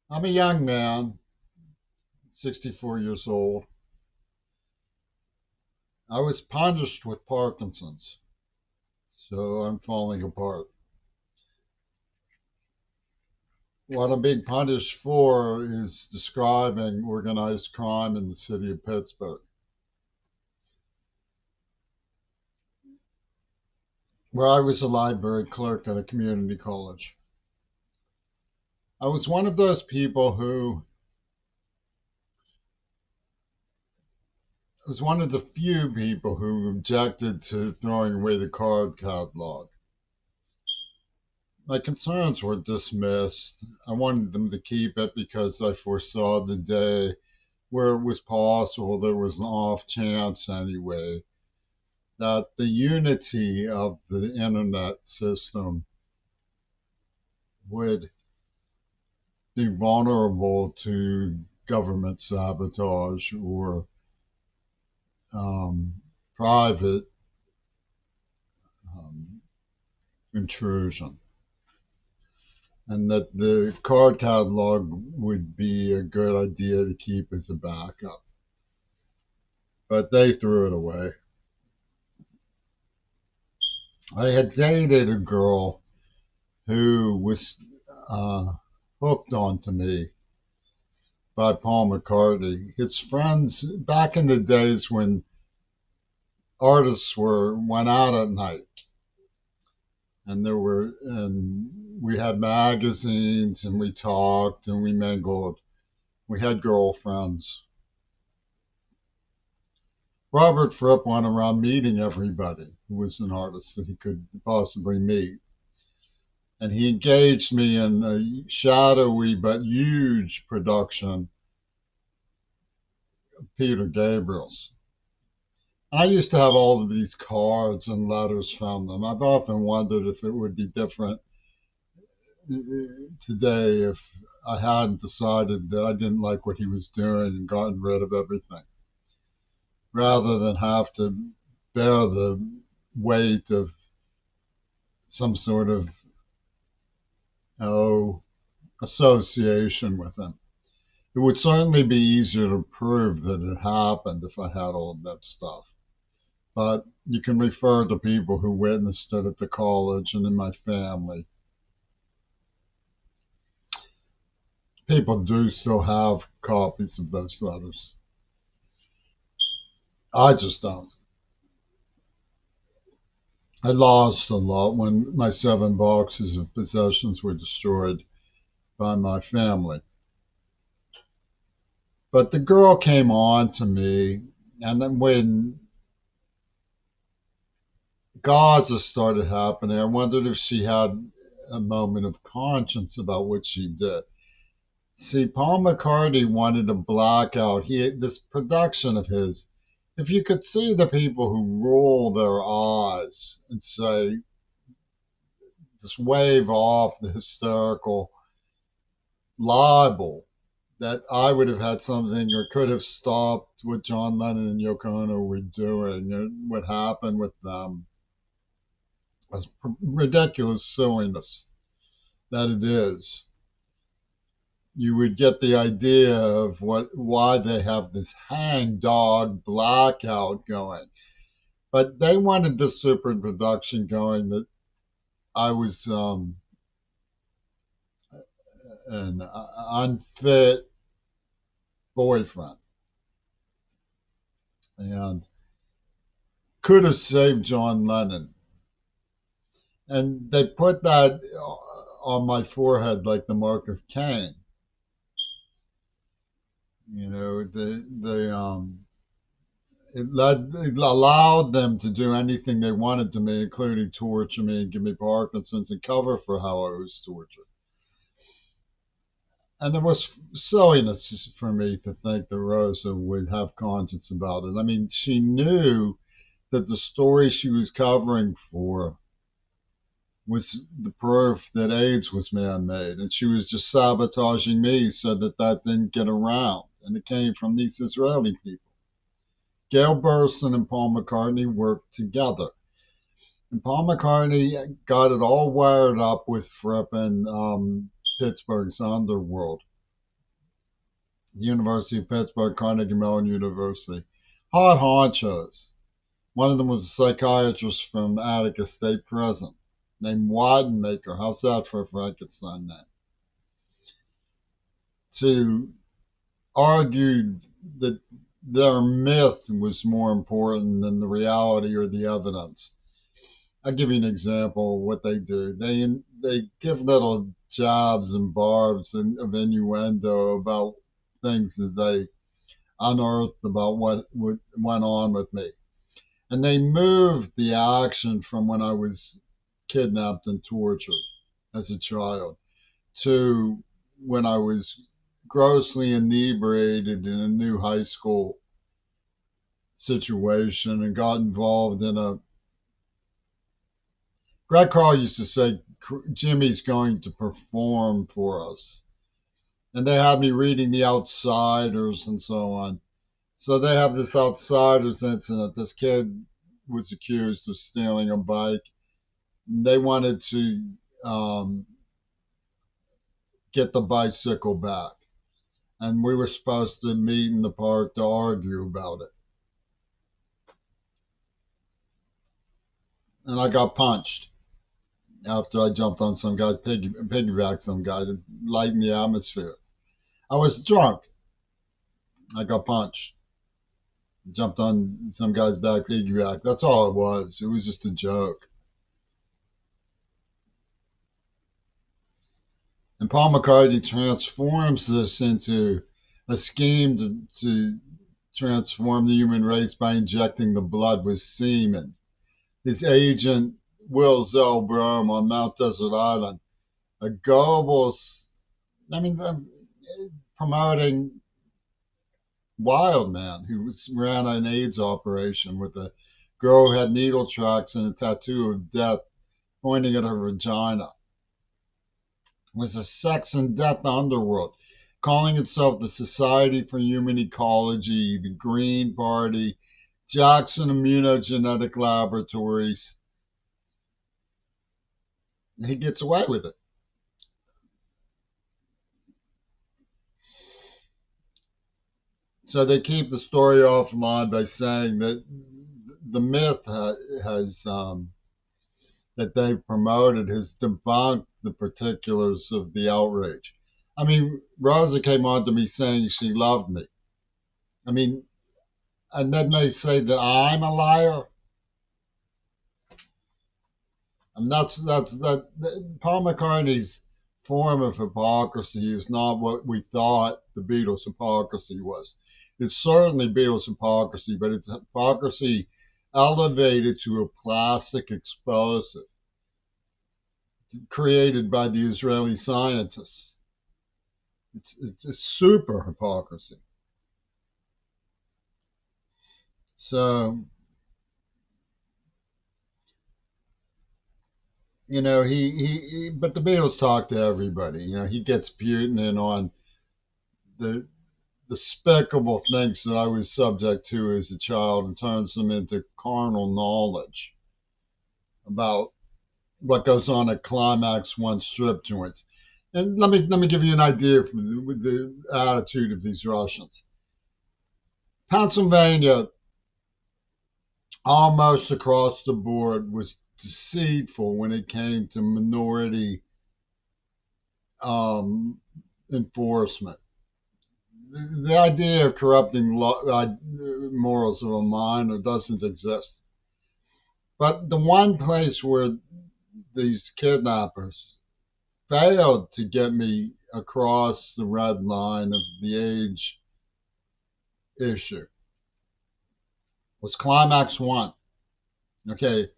I'm a young man, 64 years old. I was punished with Parkinson's, so I'm falling apart. What I'm being punished for is describing organized crime in the city of Pittsburgh, where I was a library clerk at a community college. I was one of those people who was one of the few people who objected to throwing away the card catalog. My concerns were dismissed. I wanted them to keep it because I foresaw the day where it was possible there was an off chance anyway that the unity of the internet system would be vulnerable to government sabotage or um, private um, intrusion, and that the card catalog would be a good idea to keep as a backup. But they threw it away. I had dated a girl who was uh, hooked onto me by Paul McCartney. His friends back in the days when artists were went out at night, and we had magazines and we talked and we mingled. We had girlfriends. Robert Fripp went around meeting everybody who was an artist that he could possibly meet. And he engaged me in a shadowy but huge production of Peter Gabriel's. I used to have all of these cards and letters from them. I've often wondered if it would be different today if I hadn't decided that I didn't like what he was doing and gotten rid of everything, rather than have to bear the weight of some sort of oh, association with him. It would certainly be easier to prove that it happened if I had all of that stuff. But you can refer to people who witnessed it at the college and in my family. People do still have copies of those letters. I just don't. I lost a lot when my 7 boxes of possessions were destroyed by my family. But the girl came on to me, and then when Gaza started happening, I wondered if she had a moment of conscience about what she did. See, Paul McCartney wanted to black out. This production of his. If you could see the people who roll their eyes and say, just wave off the hysterical libel that I would have had something or could have stopped what John Lennon and Yoko Ono were doing and what happened with them as ridiculous silliness that it is. You would get the idea of why they have this hangdog blackout going. But they wanted the super production going that I was an unfit boyfriend and could have saved John Lennon. And they put that on my forehead like the mark of Cain. You know, it allowed them to do anything they wanted to me, including torture me and give me Parkinson's and cover for how I was tortured. And it was silliness for me to think that Rosa would have conscience about it. I mean, she knew that the story she was covering for was the proof that AIDS was man-made, and she was just sabotaging me so that that didn't get around. And it came from these Israeli people. Gail Burstyn and Paul McCartney worked together. And Paul McCartney got it all wired up with Fripp and Pittsburgh's underworld. the University of Pittsburgh, Carnegie Mellon University. Hard honchos. One of them was a psychiatrist from Attica State Prison named Wadenmaker. How's that for a Frankenstein name? To argue that their myth was more important than the reality or the evidence. I'll give you an example of what they do. They give little jabs and barbs of innuendo about things that they unearthed about what went on with me. And they moved the action from when I was kidnapped and tortured as a child to when I was grossly inebriated in a new high school situation and got involved in a. Greg Carl used to say, Jimmy's going to perform for us. And they had me reading The Outsiders and so on. So they have this Outsiders incident. This kid was accused of stealing a bike. They wanted to get the bicycle back. And we were supposed to meet in the park to argue about it. And I got punched after I jumped on some guy's piggyback, some guy to lighten the atmosphere. I was drunk. I got punched. Jumped on some guy's back piggyback. That's all it was. It was just a joke. And Paul McCartney transforms this into a scheme to transform the human race by injecting the blood with semen. His agent, Will Zell-Brum on Mount Desert Island, a Goebbels, promoting Wildman, who ran an AIDS operation with a girl who had needle tracks and a tattoo of death pointing at her vagina. It was a sex and death underworld, calling itself the Society for Human Ecology, the Green Party, Jackson Immunogenetic Laboratories. And he gets away with it. So they keep the story offline by saying that the myth has that they've promoted has debunked the particulars of the outrage. I mean, Rosa came on to me saying she loved me. I mean, and then they say that I'm a liar. And Paul McCartney's form of hypocrisy is not what we thought the Beatles' hypocrisy was. It's certainly Beatles' hypocrisy, but it's hypocrisy elevated to a plastic explosive created by the Israeli scientists. It's a super hypocrisy. So, you know, but the Beatles talk to everybody. You know, he gets Putin in on the despicable things that I was subject to as a child and turns them into carnal knowledge about what goes on at Climax One strip joints. And let me give you an idea of the attitude of these Russians. Pennsylvania, almost across the board, was deceitful when it came to minority enforcement. The idea of corrupting morals of a minor doesn't exist. But the one place where these kidnappers failed to get me across the red line of the age issue was Climax One. Okay,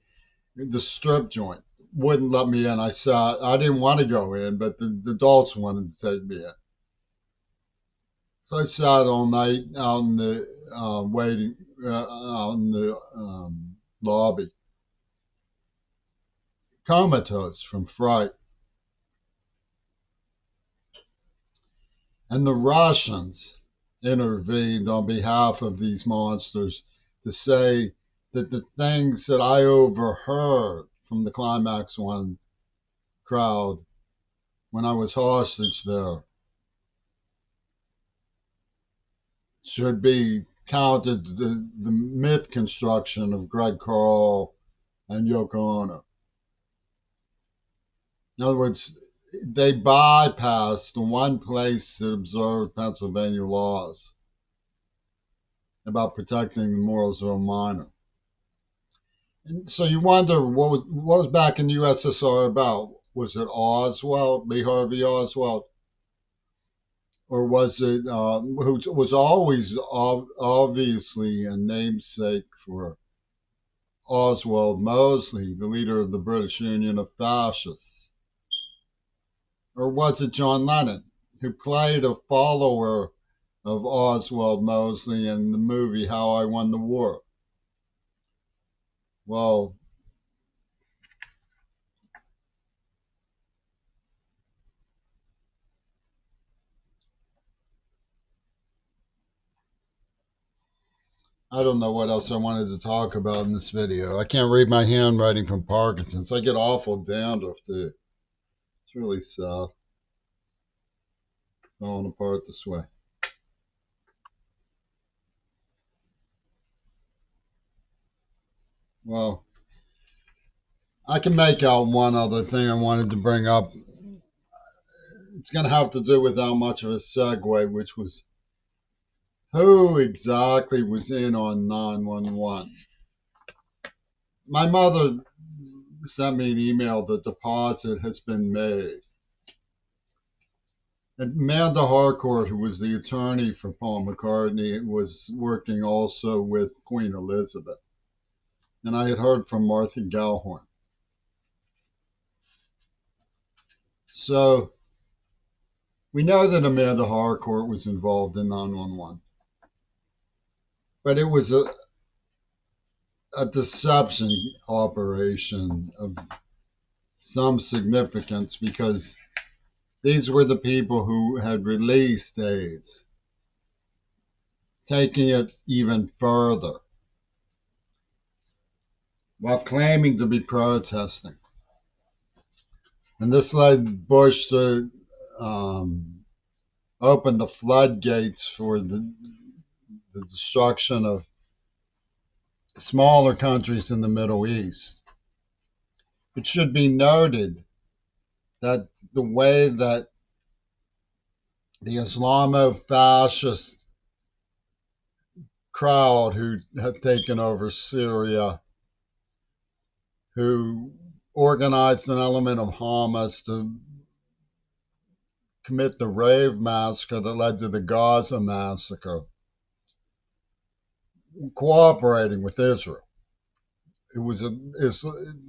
the strip joint wouldn't let me in. I didn't want to go in, but the adults wanted to take me in. So I sat all night out in the waiting out in the lobby, comatose from fright. And the Russians intervened on behalf of these monsters to say that the things that I overheard from the Climax One crowd when I was hostage there should be counted the myth construction of Greg Carl and Yoko Ono. In other words, they bypassed the one place that observed Pennsylvania laws about protecting the morals of a minor. And so you wonder what was back in the USSR about? Was it Oswald, Lee Harvey Oswald? Or was it who was always obviously a namesake for Oswald Mosley, the leader of the British Union of Fascists? Or was it John Lennon, who played a follower of Oswald Mosley in the movie How I Won the War? Well, I don't know what else I wanted to talk about in this video. I can't read my handwriting from Parkinson's. I get awful dandruff too. It's really sad. Falling apart this way. Well, I can make out one other thing I wanted to bring up. It's going to have to do with how much of a segue, which was who exactly was in on 911. My mother sent me an email. The deposit has been made. And Amanda Harcourt, who was the attorney for Paul McCartney, was working also with Queen Elizabeth. And I had heard from Martha Gellhorn. So we know that Amanda Harcourt was involved in 911. But it was a deception operation of some significance because these were the people who had released AIDS, taking it even further while claiming to be protesting. And this led Bush to open the floodgates for the destruction of smaller countries in the Middle East. It should be noted that the way that the Islamo-fascist crowd who had taken over Syria, who organized an element of Hamas to commit the Rave massacre that led to the Gaza massacre, cooperating with Israel. It was a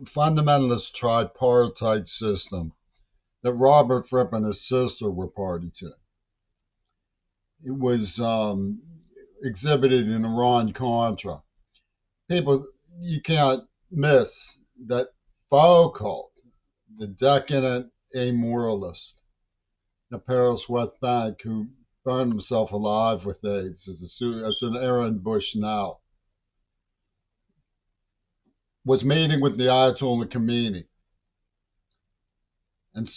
fundamentalist tripartite system that Robert Fripp and his sister were party to. It was exhibited in Iran-Contra. People, you can't miss that Foucault, the decadent amoralist, the Paris West Bank, who burned himself alive with AIDS as an Aaron Bush now, was meeting with the Ayatollah Khomeini. And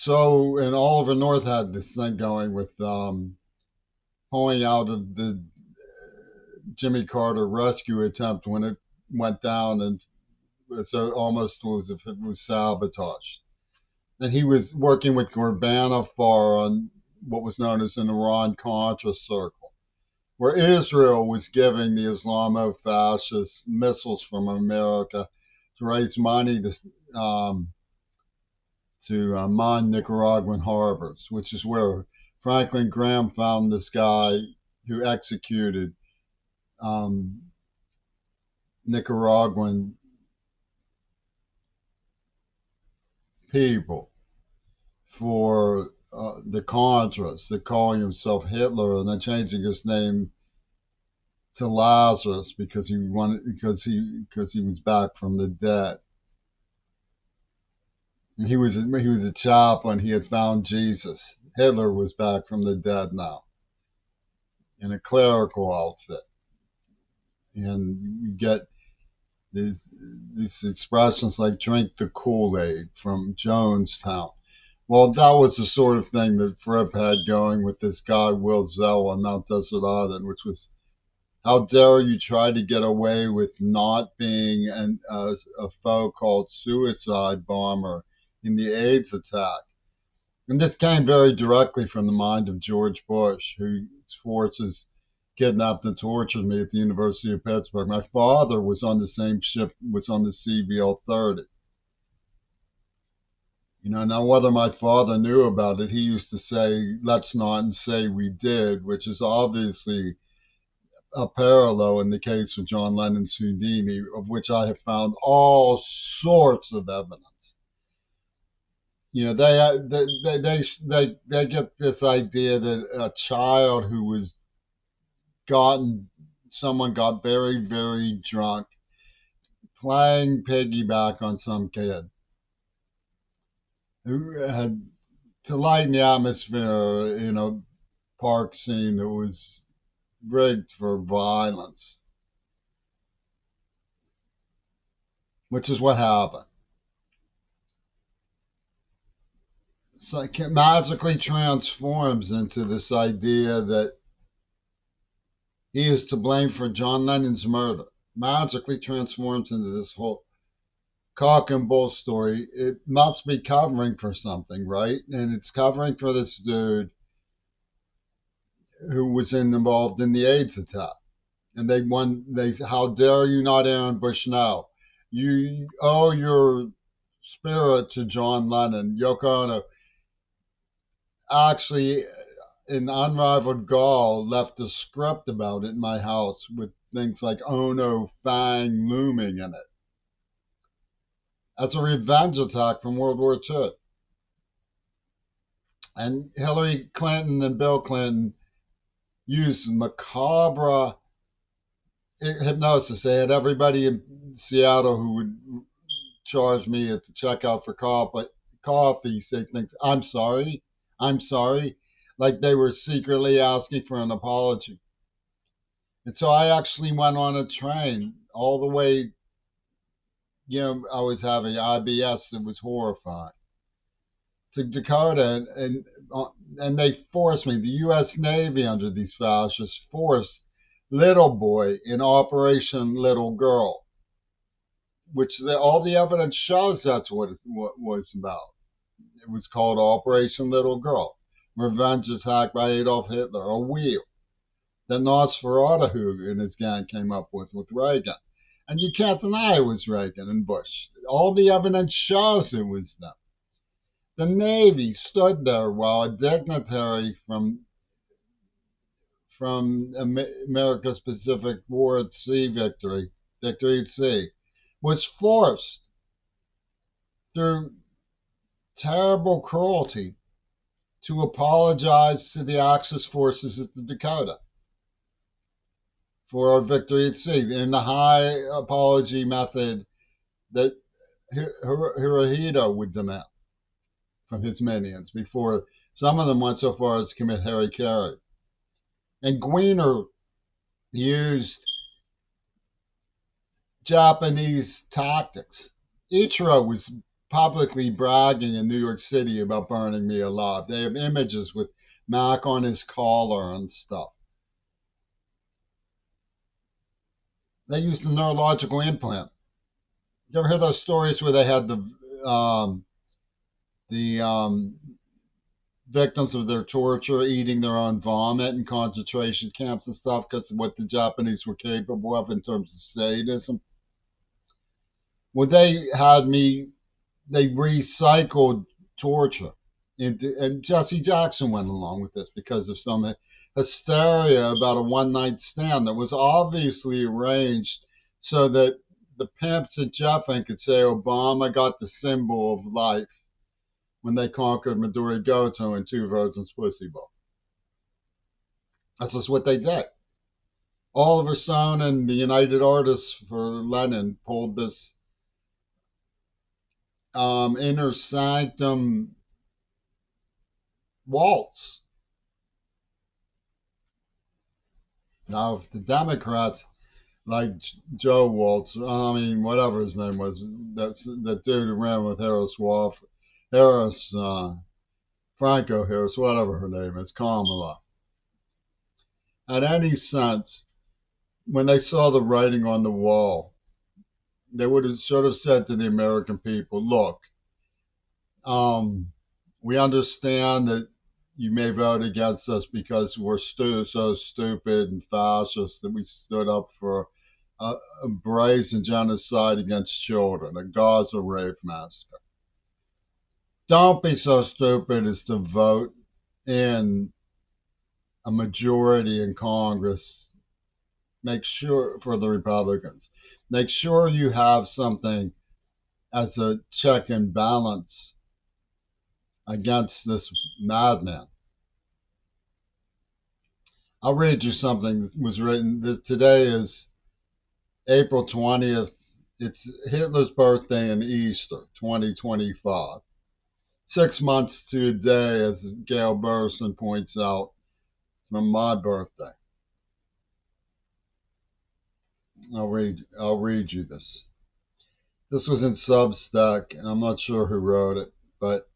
Oliver North had this thing going with pulling out of the Jimmy Carter rescue attempt when it went down, and so almost as if it was sabotaged. And he was working with Ghorbanifar on what was known as an Iran-Contra circle, where Israel was giving the Islamo-fascist missiles from America to raise money to mine Nicaraguan harbors, which is where Franklin Graham found this guy who executed Nicaraguan people for the Contras, they're calling himself Hitler and then changing his name to Lazarus because he was back from the dead. And he was a chaplain. He had found Jesus. Hitler was back from the dead now in a clerical outfit. And you get these expressions like drink the Kool-Aid from Jonestown. Well, that was the sort of thing that Fripp had going with this guy, Will Zell, on Mount Desert Island, which was How dare you try to get away with not being a so-called suicide bomber in the AIDS attack? And this came very directly from the mind of George Bush, whose forces kidnapped and tortured me at the University of Pittsburgh. My father was on the same ship, was on the CVL 30. Now whether my father knew about it, he used to say, let's not say we did, which is obviously a parallel in the case of John Lennon's Houdini, of which I have found all sorts of evidence. They get this idea that a child who was someone got very, very drunk playing piggyback on some kid who had to lighten the atmosphere in a park scene that was rigged for violence, which is what happened. So it magically transforms into this idea that he is to blame for John Lennon's murder. Magically transforms into this whole cock and bull story. It must be covering for something, right? And it's covering for this dude who was involved in the AIDS attack. And how dare you not Aaron Bushnell? You owe your spirit to John Lennon. Yoko Ono actually, in unrivaled gall, left a script about it in my house with things like Ono Fang looming in it. That's a revenge attack from World War II. And Hillary Clinton and Bill Clinton used macabre hypnosis. They had everybody in Seattle who would charge me at the checkout for coffee say things, I'm sorry, like they were secretly asking for an apology. And so I actually went on a train all the way, I was having IBS. It was horrifying. To Dakota, and they forced me. The U.S. Navy, under these fascists, forced Little Boy in Operation Little Girl, which all the evidence shows that's what it was about. It was called Operation Little Girl. Revenge attack by Adolf Hitler, a wheel that Nosferatu and his gang came up with Reagan. And you can't deny it was Reagan and Bush. All the evidence shows it was them. The Navy stood there while a dignitary from America's Pacific War at Sea victory at sea, was forced through terrible cruelty to apologize to the Axis forces at the Dakota for our victory at sea in the high apology method that Hirohito would demand from his minions before some of them went so far as to commit hara-kiri. And Gwiener used Japanese tactics. Ichiro was publicly bragging in New York City about burning me alive. They have images with Mac on his collar and stuff. They used a neurological implant. You ever hear those stories where they had the victims of their torture eating their own vomit in concentration camps and stuff because of what the Japanese were capable of in terms of sadism? Well, they recycled torture. And Jesse Jackson went along with this because of some hysteria about a one-night stand that was obviously arranged so that the pimps at Jeffin could say Obama got the symbol of life when they conquered Midori Goto and Two Virgins Pussy Bowl. That's just what they did. Oliver Stone and the United Artists for Lenin pulled this inner sanctum waltz. Now, if the Democrats like Joe Waltz, whatever his name was, that dude who ran with Franco Harris, whatever her name is, Kamala, had any sense when they saw the writing on the wall, they would have sort of said to the American people, look, um, we understand that you may vote against us because we're so stupid and fascist that we stood up for a brazen genocide against children, a Gaza rape massacre. Don't be so stupid as to vote in a majority in Congress. Make sure for the Republicans, make sure you have something as a check and balance against this madman. I'll read you something that was written. Today is April 20th. It's Hitler's birthday and Easter, 2025. 6 months to a day, as Gail Burson points out, from my birthday. I'll read you this. This was in Substack, and I'm not sure who wrote it, but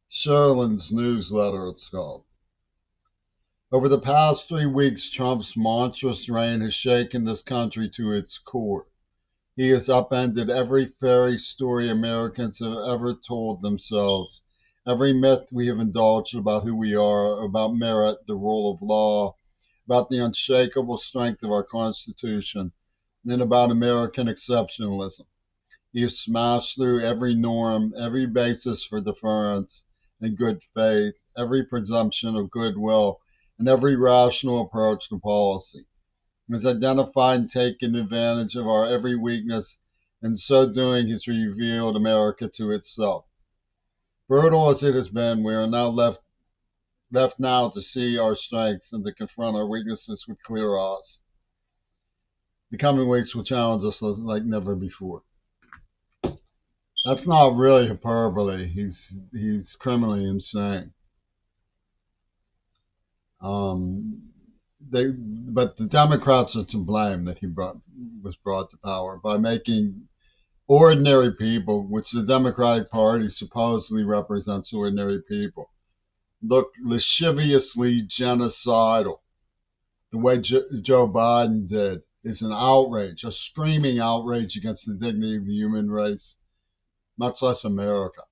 Sherlin's newsletter, it's called. Over the past 3 weeks, Trump's monstrous reign has shaken this country to its core. He has upended every fairy story Americans have ever told themselves, every myth we have indulged about who we are, about merit, the rule of law, about the unshakable strength of our Constitution, and about American exceptionalism. He has smashed through every norm, every basis for deference and good faith, every presumption of goodwill, and every rational approach to policy. He has identified and taken advantage of our every weakness, and so doing has revealed America to itself. Brutal as it has been, we are now left now to see our strengths and to confront our weaknesses with clear eyes. The coming weeks will challenge us like never before. That's not really hyperbole. He's criminally insane. But the Democrats are to blame that was brought to power by making ordinary people, which the Democratic Party supposedly represents ordinary people, look lasciviously genocidal. The way Joe Biden did is an outrage, a screaming outrage against the dignity of the human race, much less America.